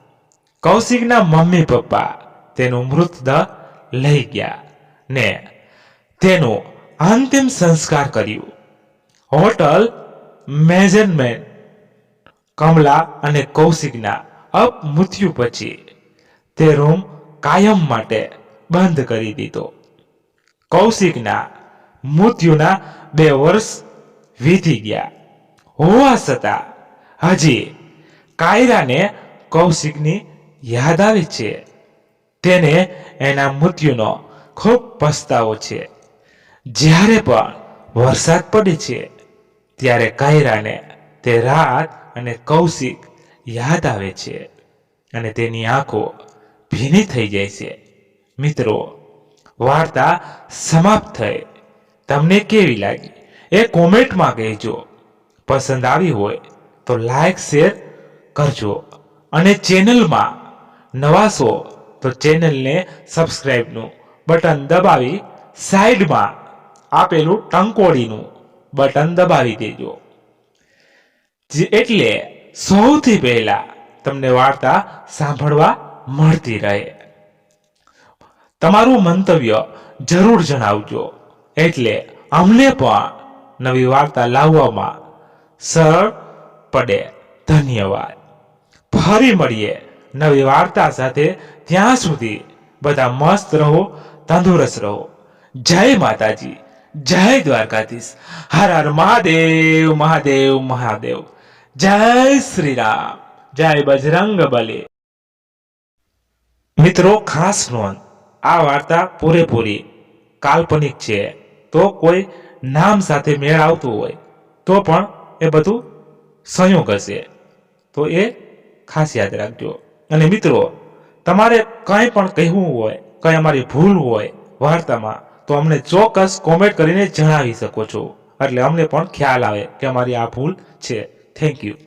કૌશિકના મમ્મી પપ્પા તેનું મૃતદેહ લઈ ગયા ને તેનું અંતિમ સંસ્કાર કર્યું. હોટલ મેનેજમેન્ટ કમલા અને કૌશિકના અપમૃત્યુ પછી તે રૂમ કાયમ માટે બંધ કરી દીધો. કૌશિકના મૃત્યુના 2 વર્ષ વીતી ગયા હોવા છતાં હજી કાયરાને કૌશિકની યાદ આવે છે. તેને એના મૃત્યુનો ખૂબ પસ્તાવો છે. જ્યારે પણ વરસાદ પડે છે ત્યારે કાયરાને તે રાત અને કૌશિક યાદ આવે છે અને તેની આંખો ભીની થઈ જાય છે. મિત્રો, વાર્તા સમાપ્ત થઈ. તમને કેવી લાગી એ કોમેન્ટમાં કહેજો. પસંદ આવી હોય તો લાઈક શેર કરજો અને ચેનલમાં નવા છો તો ચેનલને સબસ્ક્રાઇબનું બટન દબાવી સાઈડમાં આપેલું ટંકોડીનું બટન દબાવી દેજો, એટલે સૌથી પહેલા તમને વાર્તા સાંભળવા મળતી રહે. તમારું મંતવ્ય જરૂર જણાવજો, એટલે અમને પણ નવી વાર્તા લાવવામાં સરળ પડે. ધન્યવાદ. ફરી મળીએ નવી વાર્તા સાથે. ત્યાં સુધી બધા મસ્ત રહો, તંદુરસ્ત રહો. જય માતાજી, જય દ્વારકાધીશ. હર હર મહાદેવ, મહાદેવ, મહાદેવ. જય શ્રી રામ, જય બજરંગ બલી. મિત્રો, ખાસ નોંધ, આ વાર્તા પૂરેપૂરી કાલ્પનિક છે. તો કોઈ નામ સાથે મેળ આવતું હોય તો પણ એ બધું સંયોગ હશે, તો એ ખાસ યાદ રાખજો. અને મિત્રો, તમારે કંઈ પણ કહેવું હોય, કંઈ અમારી ભૂલ હોય વાર્તામાં, તો અમને ચોક્કસ કોમેન્ટ કરીને જણાવી શકો છો, એટલે અમને પણ ખ્યાલ આવે કે અમારી આ ભૂલ છે. Thank you.